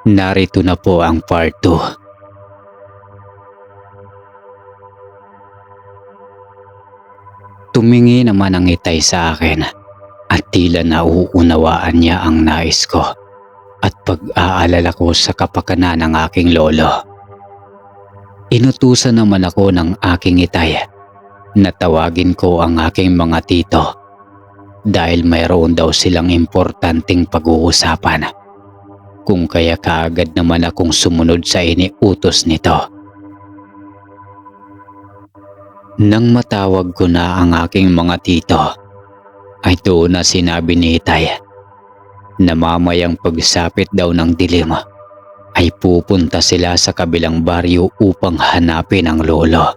Narito na po ang part 2. Tumingi naman ang itay sa akin at tila nauunawaan niya ang nais ko at pag-aalala ko sa kapakanan ng aking lolo. Inutusan naman ako ng aking itay na tawagin ko ang aking mga tito dahil mayroon daw silang importanteng pag-uusapan. Kung kaya kaagad naman akong sumunod sa iniutos nito. Nang matawag ko na ang aking mga tito, ay doon na sinabi ni itay na mamayang pagsapit daw ng dilim ay pupunta sila sa kabilang baryo upang hanapin ang lolo.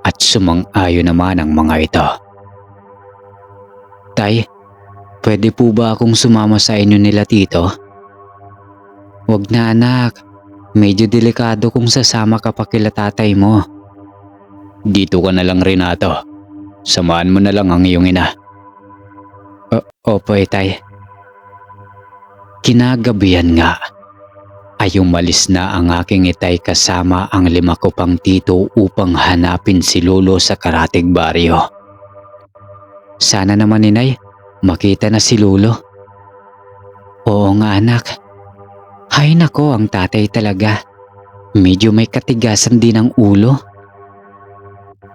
At sumang-ayon naman ang mga ito. Tay, pwede po ba akong sumama sa inyo nila tito? Wag na anak, medyo delikado kung sasama ka pa kila tatay mo. Dito ka na lang Renato, samahan mo na lang ang iyong ina. Opo itay. Kinagabihan nga ay umalis na ang aking itay kasama ang 5 ko pang tito upang hanapin si lolo sa karatig baryo. Sana naman inay, makita na si lolo. Oo nga anak. Hay nako, ang tatay talaga. Medyo may katigasan din ang ulo.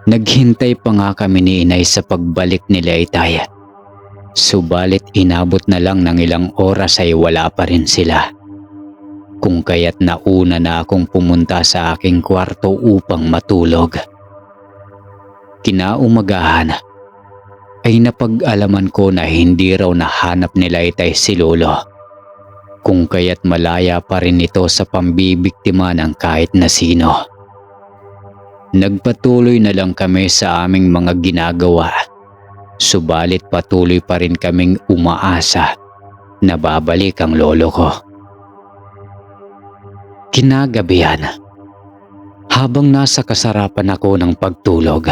Naghintay pa nga kami ni inay sa pagbalik nila itay. Subalit inabot na lang ng ilang oras ay wala pa rin sila. Kung kaya't nauna na akong pumunta sa aking kwarto upang matulog. Kinaumagahan ay napag-alaman ko na hindi raw nahanap nila itay si lolo. Kung kaya't malaya pa rin ito sa pambibiktima ng kahit na sino. Nagpatuloy na lang kami sa aming mga ginagawa. Subalit patuloy pa rin kaming umaasa na babalik ang lolo ko. Kinagabihan, habang nasa kasarapan ako ng pagtulog,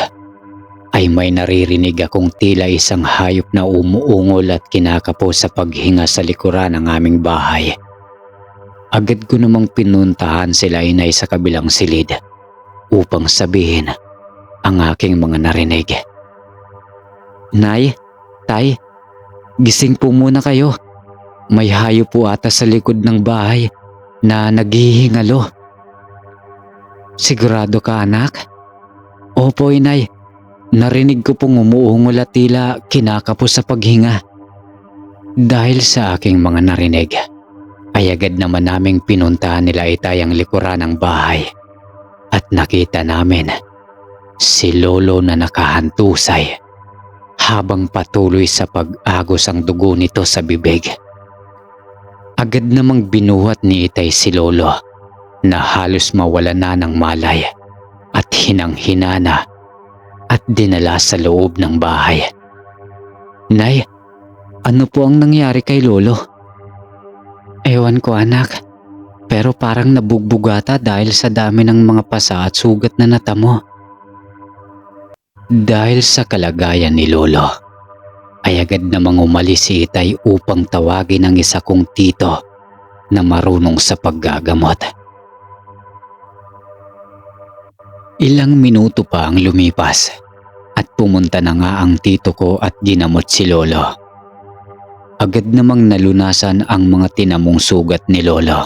ay may naririnig akong tila isang hayop na umuungol at kinakapo sa paghinga sa likuran ng aming bahay. Agad ko namang pinuntahan sila inay sa kabilang silid upang sabihin ang aking mga narinig. Nay, tay, gising po muna kayo. May hayop po ata sa likod ng bahay na naghihingalo. Sigurado ka anak? Opo inay, narinig ko pong umuungol at tila kinakapo sa paghinga. Dahil sa aking mga narinig, ay agad naman naming pinuntahan nila itay ang likuran ng bahay. At nakita namin si lolo na nakahantusay habang patuloy sa pag-agos ang dugo nito sa bibig. Agad namang binuhat ni itay si lolo na halos mawala na ng malay at hinang-hina na at dinala sa loob ng bahay. Nay, ano po ang nangyari kay lolo? Ewan ko anak, pero parang nabugbugata dahil sa dami ng mga pasa at sugat na natamo. Dahil sa kalagayan ni lolo, ay agad namang umalis si itay upang tawagin ang isa kong tito na marunong sa paggagamot. Ilang minuto pa ang lumipas at pumunta na nga ang tito ko at ginamot si lolo. Agad namang nalunasan ang mga tinamong sugat ni lolo,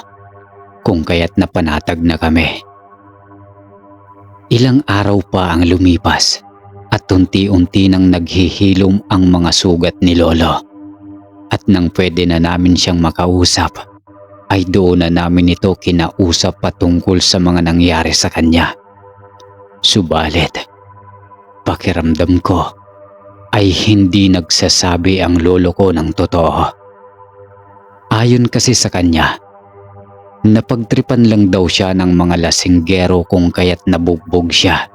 kung kaya't napanatag na kami. Ilang araw pa ang lumipas at unti-unti nang naghihilom ang mga sugat ni lolo. At nang pwede na namin siyang makausap, ay doon na namin ito kinausap patungkol sa mga nangyari sa kanya. Subalit, pakiramdam ko ay hindi nagsasabi ang lolo ko ng totoo. Ayon kasi sa kanya, napagtripan lang daw siya ng mga lasinggero kung kaya't nabugbog siya.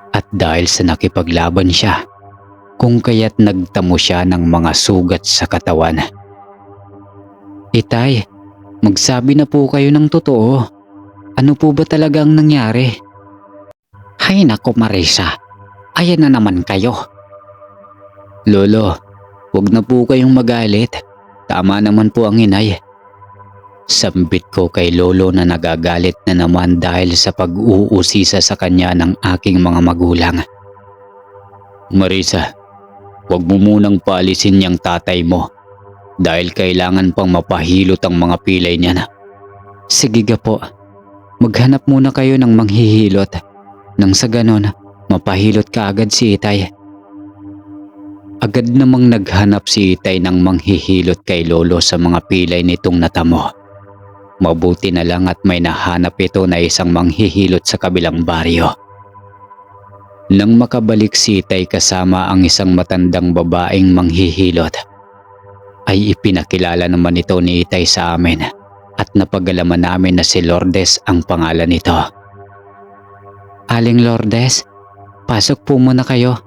At dahil sa nakipaglaban siya, kung kaya't nagtamo siya ng mga sugat sa katawan. Itay, magsabi na po kayo ng totoo. Ano po ba talaga ang nangyari? Hay nako Marisa, ayan na naman kayo. Lolo, wag na po kayong magalit. Tama naman po ang inay. Sambit ko kay lolo na nagagalit na naman dahil sa pag-uusisa sa kanya ng aking mga magulang. Marisa, huwag mo munang paalisin niyang tatay mo dahil kailangan pang mapahilot ang mga pilay niya na. Sige ga po, maghanap muna kayo ng manghihilot. Nang sa ganon, mapahilot ka agad si Itay. Agad namang naghanap si Itay ng manghihilot kay lolo sa mga pilay nitong natamo. Mabuti na lang at may nahanap ito na isang manghihilot sa kabilang baryo. Nang makabalik si Itay kasama ang isang matandang babaeng manghihilot, ay ipinakilala naman ito ni Itay sa amin at napagalaman namin na si Lourdes ang pangalan nito. Aling Lourdes, pasok po muna kayo.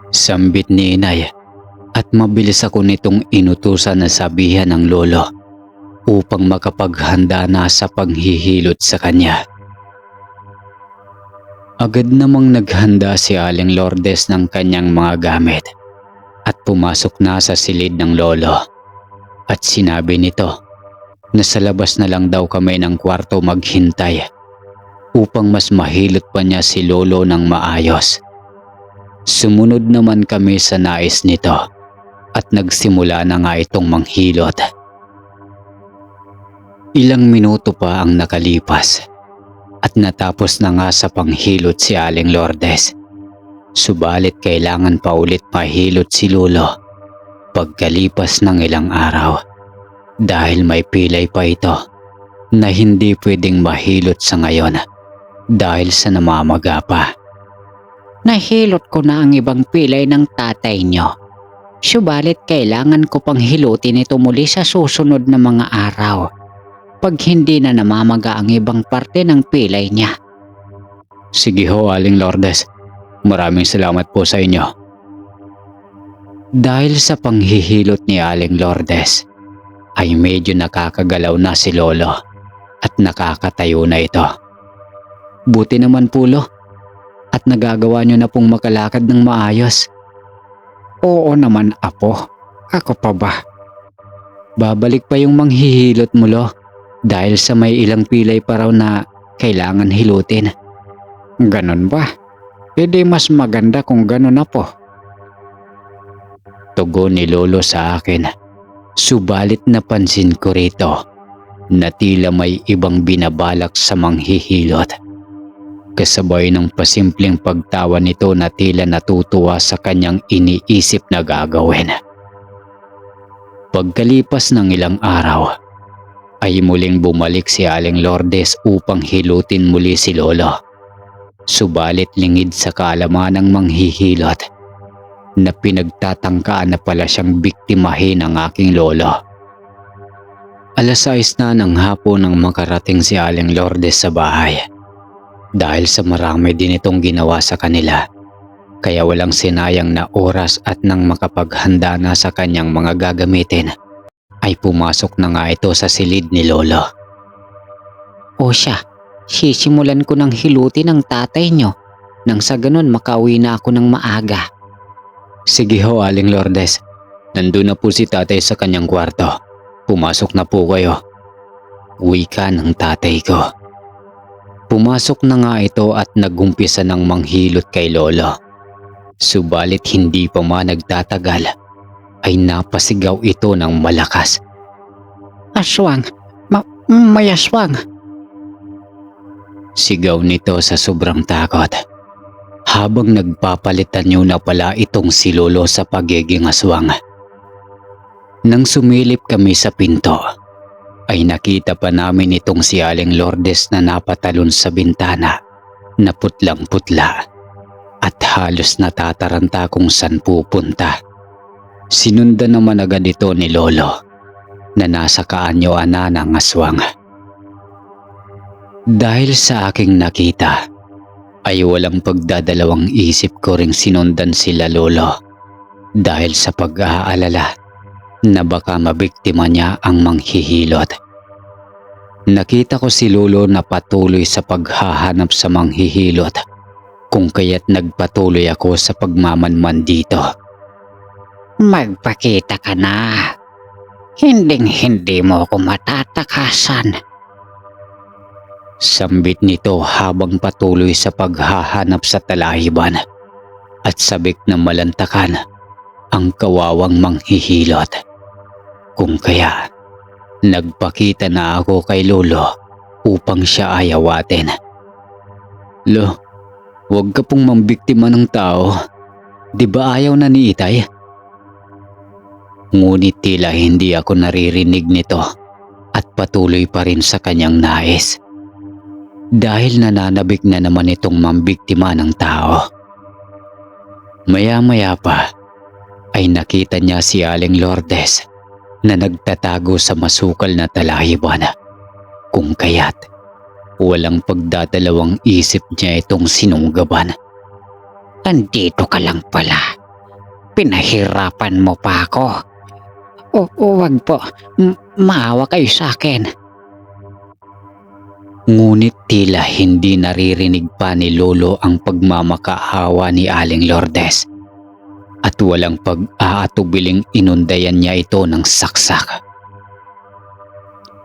Sambit ni Inay at mabilis ako nitong inutusan na sabihan ng lolo upang makapaghanda na sa paghihilot sa kanya. Agad namang naghanda si Aling Lourdes ng kanyang mga gamit at pumasok na sa silid ng lolo at sinabi nito na sa labas na lang daw kami ng kwarto maghintay upang mas mahilot pa niya si lolo ng maayos. Sumunod naman kami sa nais nito at nagsimula na nga itong manghilot. Ilang minuto pa ang nakalipas at natapos na nga sa panghilot si Aling Lourdes. Subalit kailangan pa ulit mahilot si lolo pagkalipas ng ilang araw dahil may pilay pa ito na hindi pwedeng mahilot sa ngayon dahil sa namamaga pa. Nahilot ko na ang ibang pilay ng tatay nyo. Subalit kailangan ko pang hilutin ito muli sa susunod na mga araw pag hindi na namamaga ang ibang parte ng pilay niya. Sige ho, Aling Lourdes. Maraming salamat po sa inyo. Dahil sa panghihilot ni Aling Lourdes, ay medyo nakakagalaw na si lolo at nakakatayo na ito. Buti naman po lo, at nagagawa niyo na pong makalakad ng maayos. Oo naman apo, ako pa ba? Babalik pa yung manghihilot mo lo dahil sa may ilang pilay pa raw na kailangan hilutin. Ganon ba? E di mas maganda kung ganon na po. Tugon ni lolo sa akin. Subalit napansin ko rito na tila may ibang binabalak sa manghihilot. Kasabay ng pasimpleng pagtawa nito na tila natutuwa sa kanyang iniisip na gagawin. Pagkalipas ng ilang araw, ay muling bumalik si Aling Lourdes upang hilutin muli si lolo. Subalit lingid sa kaalaman ng manghihilot na pinagtatangkaan na pala siyang biktimahin ng aking lolo. 6:00 na ng hapon nang makarating si Aling Lourdes sa bahay. Dahil sa marami din itong ginawa sa kanila, kaya walang sinayang na oras at nang makapaghanda na sa kanyang mga gagamitin, ay pumasok na nga ito sa silid ni lolo. O siya, sisimulan ko ng hilutin ang tatay nyo nang sa ganun makauwi na ako ng maaga. Sige ho, Aling Lourdes. Nandun na po si tatay sa kanyang kwarto. Pumasok na po kayo. Wika ng tatay ko. Pumasok na nga ito at nagumpisa ng manghilot kay lolo. Subalit hindi pa man nagtatagal ay napasigaw ito ng malakas. Aswang! May aswang! Sigaw nito sa sobrang takot. Habang nagpapalitan niyo na pala itong si lolo sa pagiging aswang. Nang sumilip kami sa pinto, ay nakita pa namin itong si Aling Lourdes na napatalon sa bintana na putlang-putla at halos natataranta kung saan pupunta. Sinundan naman agad ito ni lolo na nasa kaanyoan na ng aswang. Dahil sa aking nakita, ay walang pagdadalawang isip ko ring sinundan sila lolo dahil sa pag-aalala na baka mabiktima niya ang manghihilot. Nakita ko si lolo na patuloy sa paghahanap sa manghihilot, kung kaya't nagpatuloy ako sa pagmamanman dito. Magpakita ka na. Hinding-hindi mo ako matatakasan. Sambit nito habang patuloy sa paghahanap sa talahiban at sabik na malantakan ang kawawang manghihilot. Kung kaya, nagpakita na ako kay Lolo upang siya ay awatin. Lo, huwag ka pong mambiktima ng tao. Di ba ayaw na ni Itay? Ngunit tila hindi ako naririnig nito at patuloy pa rin sa kanyang nais. Dahil nananabik na naman itong mambiktima ng tao. Maya-maya pa ay nakita niya si Aling Lourdes na nagtatago sa masukal na talahiban. Kung kaya't walang pagdadalawang isip niya itong sinunggaban. Andito ka lang pala. Pinahirapan mo pa ako. Huwag po. Maawa kayo sa akin. Ngunit tila hindi naririnig pa ni Lolo ang pagmamakaawa ni Aling Lourdes at walang pag-aatubiling inundayan niya ito ng saksak.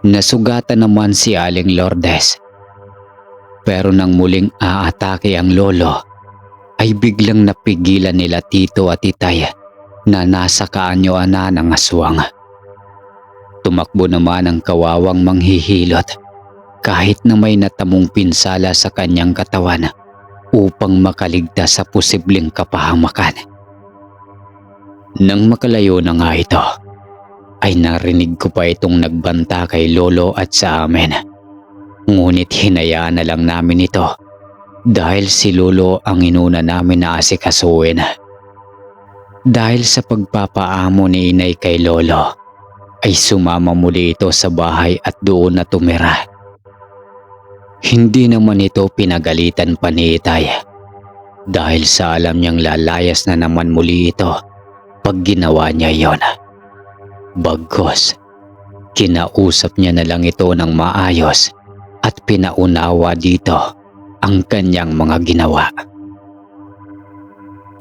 Nasugatan naman si Aling Lourdes, pero nang muling aatake ang Lolo ay biglang napigilan nila Tito at Itay na nasa kaanyoan na ng aswang. Tumakbo naman ang kawawang manghihilot kahit na may natamong pinsala sa kanyang katawan upang makaligtas sa posibleng kapahamakan. Nang makalayo na nga ito, ay narinig ko pa itong nagbanta kay Lolo at sa amin. Ngunit hinayaan na lang namin ito dahil si Lolo ang inuna namin na asikasuhin. Dahil sa pagpapaamo ni Inay kay Lolo, ay sumama muli ito sa bahay at doon na tumira. Hindi naman ito pinagalitan pa ni Itay dahil sa alam niyang lalayas na naman muli ito pag ginawa niya yon. Bagkus, kinausap niya na lang ito ng maayos at pinaunawa dito ang kanyang mga ginawa.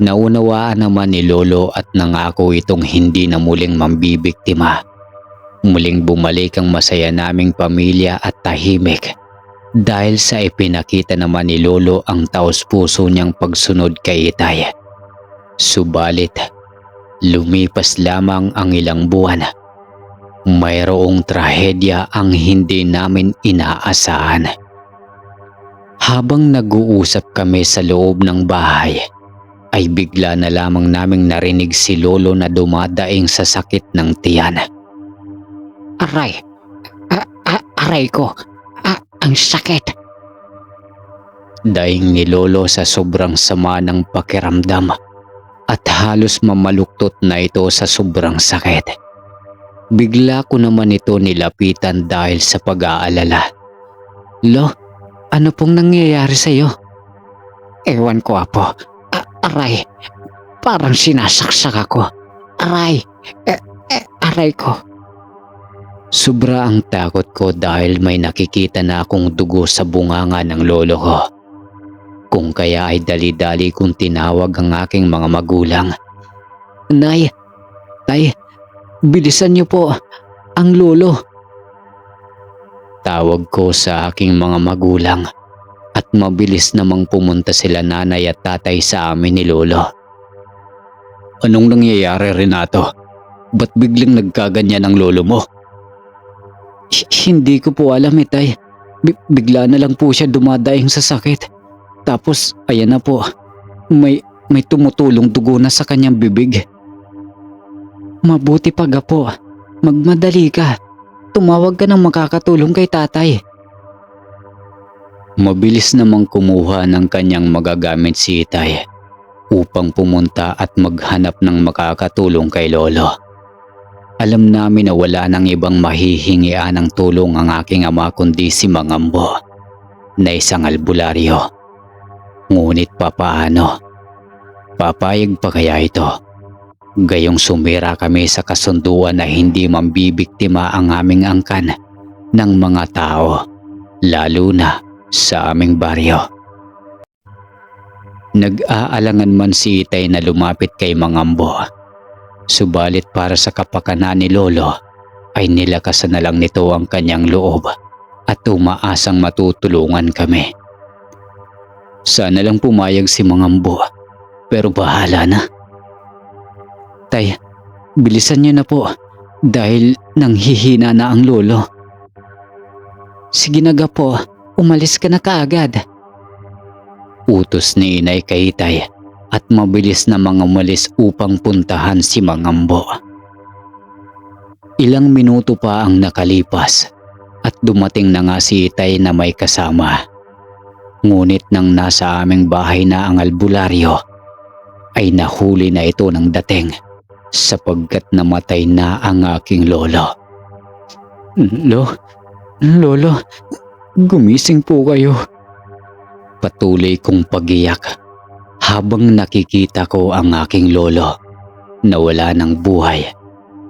Naunawaan naman ni Lolo at nangako itong hindi na muling mambibiktima. Muling bumalik ang masaya naming pamilya at tahimik. Dahil sa ipinakita naman ni Lolo ang taos-puso niyang pagsunod kay Itay. Subalit, lumipas lamang ang ilang buwan. Mayroong trahedya ang hindi namin inaasahan. Habang nag-uusap kami sa loob ng bahay, ay bigla na lamang naming narinig si Lolo na dumadaing sa sakit ng tiyan. Aray! Aray ko! Ang sakit! Daing ni Lolo sa sobrang sama ng pakiramdam at halos mamaluktot na ito sa sobrang sakit. Bigla ko naman ito nilapitan dahil sa pag-aalala. Lo, ano pong nangyayari sa iyo? Ewan ko, Apo. Aray, parang sinasaksak ako. Aray, aray ko. Sobra ang takot ko dahil may nakikita na akong dugo sa bunganga ng lolo ko. Kung kaya ay dali-dali kong tinawag ang aking mga magulang. Nay, Tay, bilisan niyo po ang lolo. Tawag ko sa aking mga magulang at mabilis namang pumunta sila nanay at tatay sa amin ni Lolo. Anong nangyayari, Renato? Ba't biglang nagkaganyan ang lolo mo? Hindi ko po alam, Tay. Bigla na lang po siya dumadaing sa sakit. Tapos ayan na po, may tumutulong dugo na sa kanyang bibig. Mabuti pa, Apo. Magmadali ka. Tumawag ka ng makakatulong kay tatay. Mabilis namang kumuha ng kanyang magagamit si Itay upang pumunta at maghanap ng makakatulong kay Lolo. Alam namin na wala nang ibang mahihingian ng tulong ang aking ama kundi si Mangambo na isang albularyo. Ngunit papaano? Papayag pa kaya ito? Gayong sumira kami sa kasunduan na hindi mambibiktima ang aming angkan ng mga tao, lalo na sa aming baryo. Nag-aalangan man si Itay na lumapit kay Mangambo. Subalit para sa kapakanan ni Lolo, ay nilakasan na lang nito ang kanyang loob at umaasang matutulungan kami. Sana lang pumayag si Mangambo, pero bahala na. Tay, bilisan niyo na po dahil nanghihina na ang lolo. Sige na ga po, umalis ka na kaagad. Utos ni Inay kay Itay at mabilis na mga umalis upang puntahan si Mangambo. Ilang minuto pa ang nakalipas at dumating na nga si Itay na may kasama. Ngunit nang nasa aming bahay na ang albularyo, ay nahuli na ito ng dating sapagkat namatay na ang aking lolo. Lolo, gumising po kayo. Patuloy kong pagiyak habang nakikita ko ang aking lolo na wala ng buhay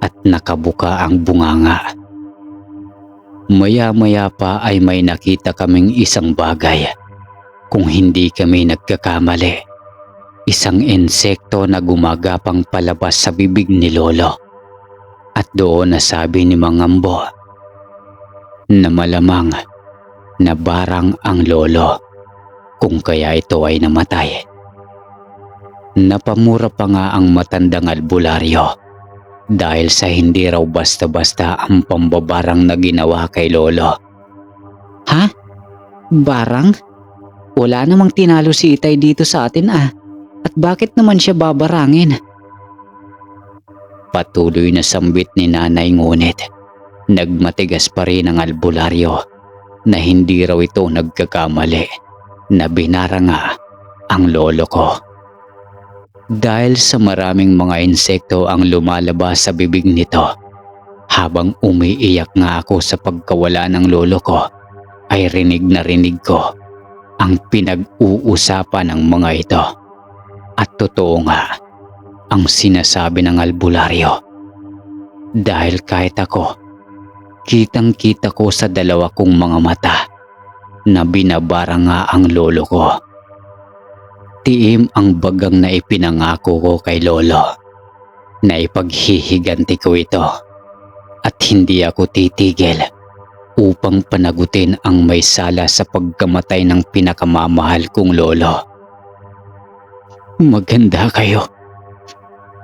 at nakabuka ang bunganga. Maya-maya pa ay may nakita kaming isang bagay. Kung hindi kami nagkakamali, isang insekto na gumagapang palabas sa bibig ni lolo. At doon nasabi ni Mangambo na malamang na barang ang lolo kung kaya ito ay namatay. Napamura pa nga ang matandang albularyo dahil sa hindi raw basta-basta ang pambabarang na ginawa kay lolo. Ha? Barang? Wala namang tinalo si Itay dito sa atin ah. At bakit naman siya babarangin? Patuloy na sambit ni nanay ngunit nagmatigas pa rin ang albularyo na hindi raw ito nagkakamali na binaranga ang lolo ko. Dahil sa maraming mga insekto ang lumalabas sa bibig nito, habang umiiyak nga ako sa pagkawala ng lolo ko, ay rinig na rinig ko ang pinag-uusapan ng mga ito. At totoo nga ang sinasabi ng albularyo. Dahil kahit ako, kitang-kita ko sa dalawa kong mga mata na binabara nga ang lolo ko. Tiim ang bagang na ipinangako ko kay lolo na ipaghihiganti ko ito at hindi ako titigil upang panagutin ang may sala sa pagkamatay ng pinakamamahal kong lolo. Maganda kayo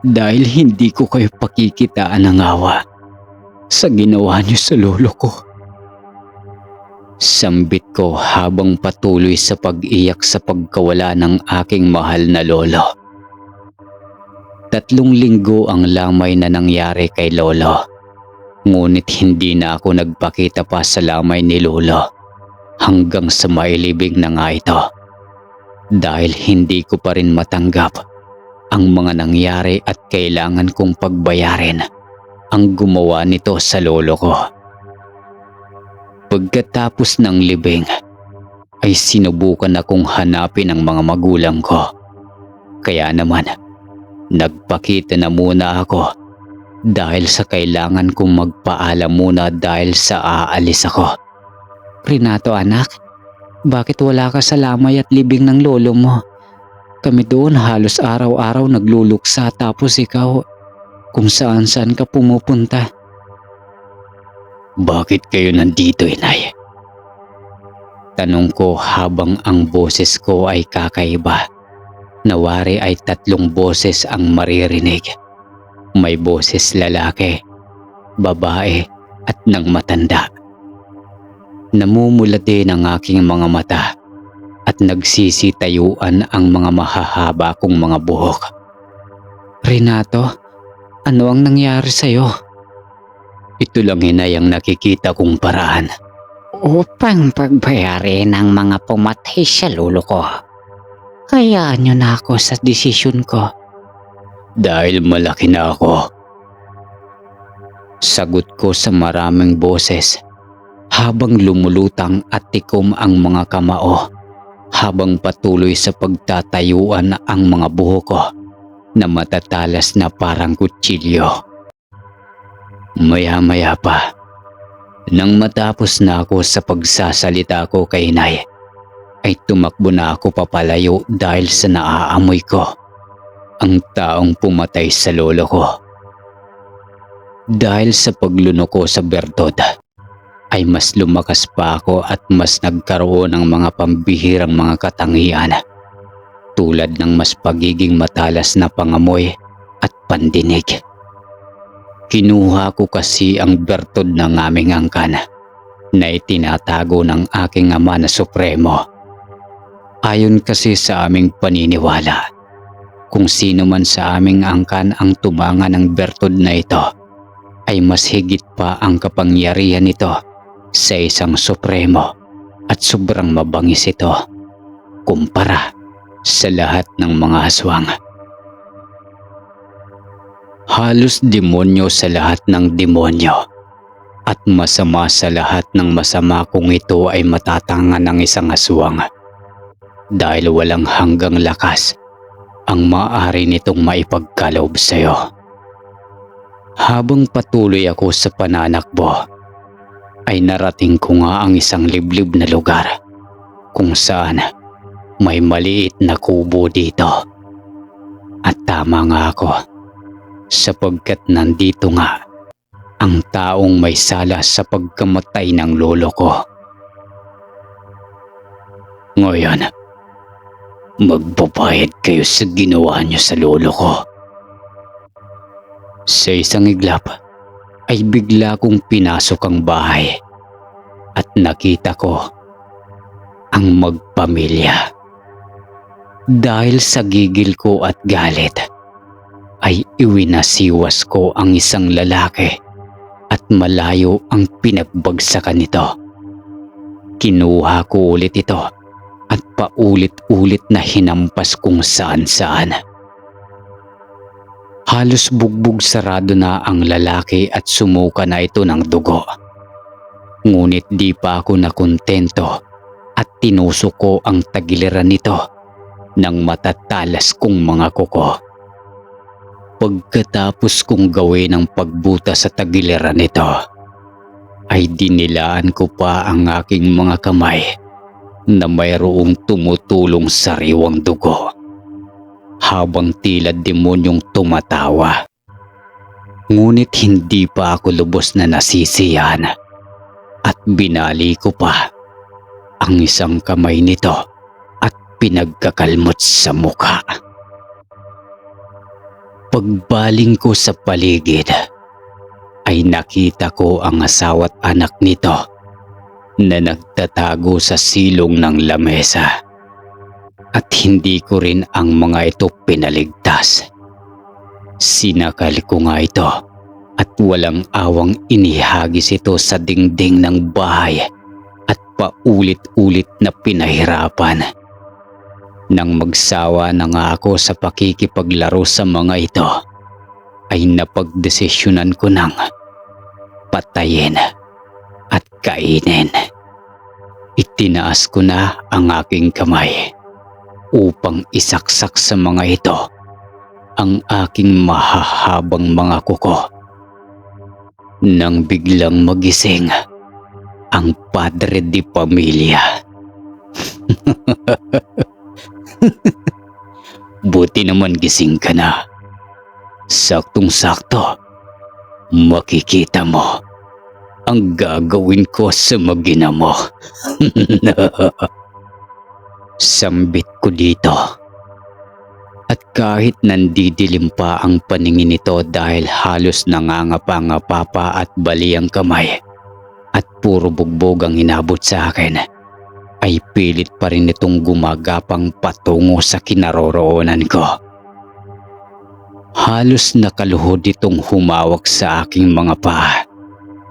dahil hindi ko kayo pakikitaan ng awa sa ginawa niyo sa lolo ko. Sambit ko habang patuloy sa pag-iyak sa pagkawala ng aking mahal na lolo. 3 linggo ang lamay na nangyari kay lolo. Ngunit hindi na ako nagpakita pa sa lamay ni lolo hanggang sa mailibing na nga ito. Dahil hindi ko pa rin matanggap ang mga nangyari at kailangan kong pagbayarin ang gumawa nito sa lolo ko. Pagkatapos ng libing ay sinubukan akong hanapin ang mga magulang ko. Kaya naman nagpakita na muna ako dahil sa kailangan kong magpaalam muna dahil sa aalis ako. Renato anak, bakit wala ka sa lamay at libing ng lolo mo? Kami doon halos araw-araw nagluluksa tapos ikaw kung saan-saan ka pumupunta. Bakit kayo nandito, Inay? Tanong ko habang ang boses ko ay kakaiba. Nawari ay 3 boses ang maririnig. May boses lalaki, babae at ng matanda. Namumulat din ang aking mga mata at nagsisitayuan ang mga mahahaba kong mga buhok. Renato, ano ang nangyari sa'yo? Ito lang Inay ang nakikita kong paraan. Upang pagbayarin ang mga pumatay sa lolo ko. Hayaan niyo na ako sa desisyon ko. Dahil malaki na ako. Sagot ko sa maraming boses habang lumulutang at tikom ang mga kamao habang patuloy sa pagtatayuan ang mga buhok ko na matatalas na parang kutsilyo. Maya-maya pa, nang matapos na ako sa pagsasalita ko kay Inay, ay tumakbo na ako papalayo dahil sa naaamoy ko ang taong pumatay sa lolo ko. Dahil sa paglunoko sa bertod, ay mas lumakas pa ako at mas nagkaroon ng mga pambihirang mga katangian tulad ng mas pagiging matalas na pangamoy at pandinig. Kinuha ko kasi ang bertod ng aming angkan na itinatago ng aking ama na supremo. Ayon kasi sa aming paniniwala, kung sino man sa aming angkan ang tumanga ng bertod na ito, ay mas higit pa ang kapangyarihan nito sa isang supremo at sobrang mabangis ito kumpara sa lahat ng mga aswang. Halos demonyo sa lahat ng demonyo at masama sa lahat ng masama kung ito ay matatangan ng isang aswang dahil walang hanggang lakas ang maaari nitong maipagkaloob sa iyo. Habang patuloy ako sa pananakbo, ay narating ko nga ang isang liblib na lugar kung saan may maliit na kubo dito. At tama nga ako sapagkat nandito nga ang taong may sala sa pagkamatay ng lolo ko. Ngayon, magbabayad kayo sa ginawa niyo sa lolo ko. Sa isang iglap ay bigla kong pinasok ang bahay at nakita ko ang magpamilya. Dahil sa gigil ko at galit, ay iwinasiwas ko ang isang lalaki at malayo ang pinagbagsakan nito. Kinuha ko ulit ito at paulit-ulit na hinampas kung saan-saan. Halos bugbog sarado na ang lalaki at sumuka na ito ng dugo. Ngunit di pa ako nakontento at tinusok ko ang tagiliran nito ng matatalas kong mga kuko. Pagkatapos kong gawin ang pagbuta sa tagiliran nito, ay dinilaan ko pa ang aking mga kamay na mayroong tumutulong sariwang dugo habang tila demonyong tumatawa. Ngunit hindi pa ako lubos na nasisiyahan at binali ko pa ang isang kamay nito at pinagkakalmot sa mukha. Pagbaling ko sa paligid ay nakita ko ang asawa't anak nito na nagtatago sa silong ng lamesa. At hindi ko rin ang mga ito pinaligtas. Sinakal ko nga ito at walang awang inihagis ito sa dingding ng bahay at paulit-ulit na pinahirapan. Nang magsawa na nga ako sa pakikipaglaro sa mga ito, ay napagdesisyonan ko nang patayin at kainin. Itinaas ko na ang aking kamay upang isaksak sa mga ito ang aking mahahabang mga kuko. Nang biglang magising ang padre di pamilya. Buti naman gising ka na. Saktong-sakto, makikita mo ang gagawin ko sa magina mo. Sambit ko dito. At kahit nandidilim pa ang paningin nito dahil halos nangangapa-ngapa pa at bali ang kamay at puro bugbog ang inabot sa akin, ay pilit pa rin itong gumagapang patungo sa kinaroroonan ko. Halos nakaluhod itong humawak sa aking mga paa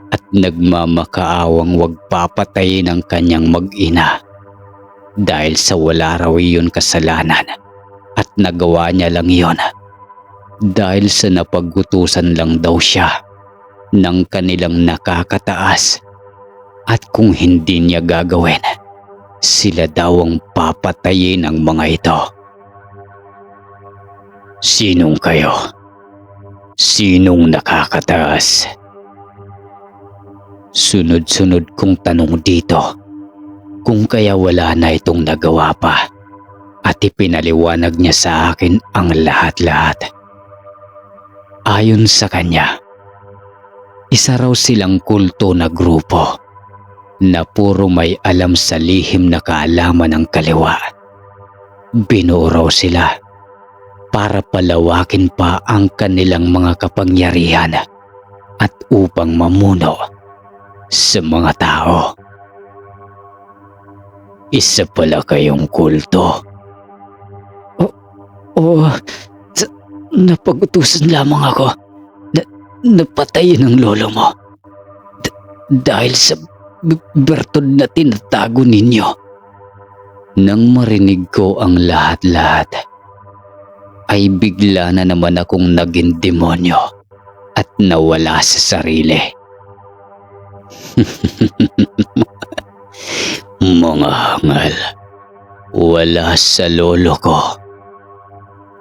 at nagmamakaawang wag papatayin ang kanyang mag-ina. Dahil sa wala raw iyon kasalanan at nagawa niya lang iyon dahil sa napaggutusan lang daw siya ng kanilang nakakataas at kung hindi niya gagawin, sila daw ang papatayin ng mga ito. Sinong kayo? Sinong nakakataas? Sunod-sunod kong tanong dito. Kung kaya wala na itong nagawa pa at ipinaliwanag niya sa akin ang lahat-lahat. Ayon sa kanya, Isa raw silang kulto na grupo na puro may alam sa lihim na kaalaman ng kaliwa. Binuo raw sila para palawakin pa ang kanilang mga kapangyarihan at upang mamuno sa mga tao. Isa pala kayong kulto. Oo, napag-utusan lamang ako. Napatayin ang lolo mo. Dahil sa bertod na tinatago ninyo. Nang marinig ko ang lahat-lahat, ay bigla na naman akong naging demonyo at nawala sa sarili. Mga hangal, wala sa lolo ko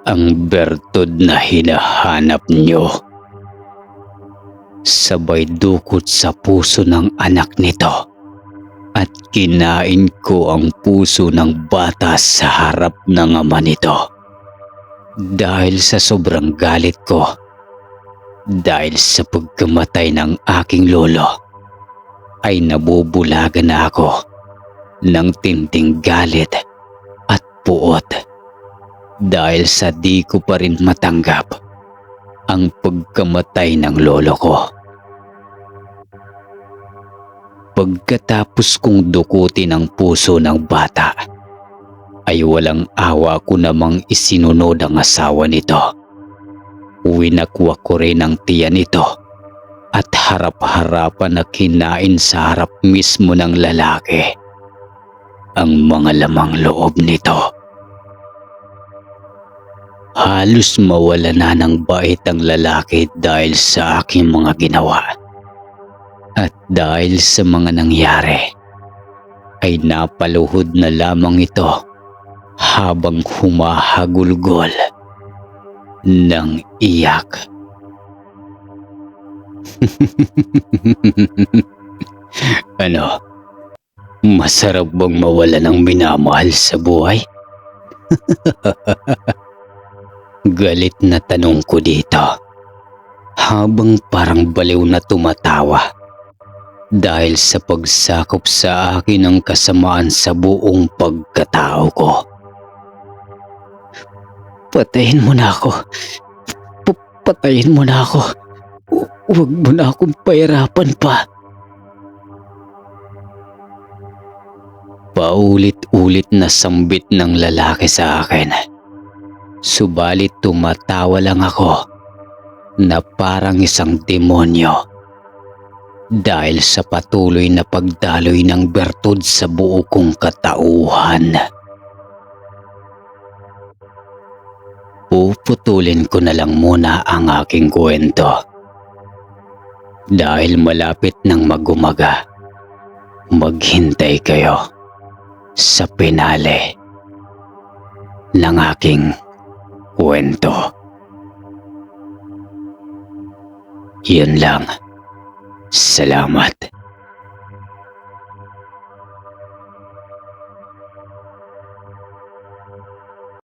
ang bertod na hinahanap nyo. Sabay dukot sa puso ng anak nito at kinain ko ang puso ng bata sa harap ng ama nito. Dahil sa sobrang galit ko, dahil sa pagkamatay ng aking lolo, ay nabubulagan na ako ng tinding galit at puot dahil sa di ko pa rin matanggap ang pagkamatay ng lolo ko. Pagkatapos kong dukutin ang puso ng bata, ay walang awa ko namang isinunod ang asawa nito. Winakwak ko rin ang tiyan nito at harap-harapan na kinain sa harap mismo ng lalaki ang mga lamang loob nito. Halos mawala na ng bait ang lalaki dahil sa aking mga ginawa. At dahil sa mga nangyari, ay napaluhod na lamang ito habang humahagulgol ng iyak. Ano? Masarap bang mawala ng minamahal sa buhay? Galit na tanong ko dito habang parang baliw na tumatawa dahil sa pagsakop sa akin ng kasamaan sa buong pagkatao ko. Patayin mo na ako. Patayin mo na ako. Huwag mo na akong pahirapan pa. Paulit-ulit na sambit ng lalaki sa akin. Subalit tumatawa lang ako na parang isang demonyo dahil sa patuloy na pagdaloy ng bertod sa buo kong katauhan. Puputulin ko na lang muna ang aking kwento dahil malapit nang magumaga. Maghintay kayo sa pinale ng aking kwento. Yun lang. Salamat.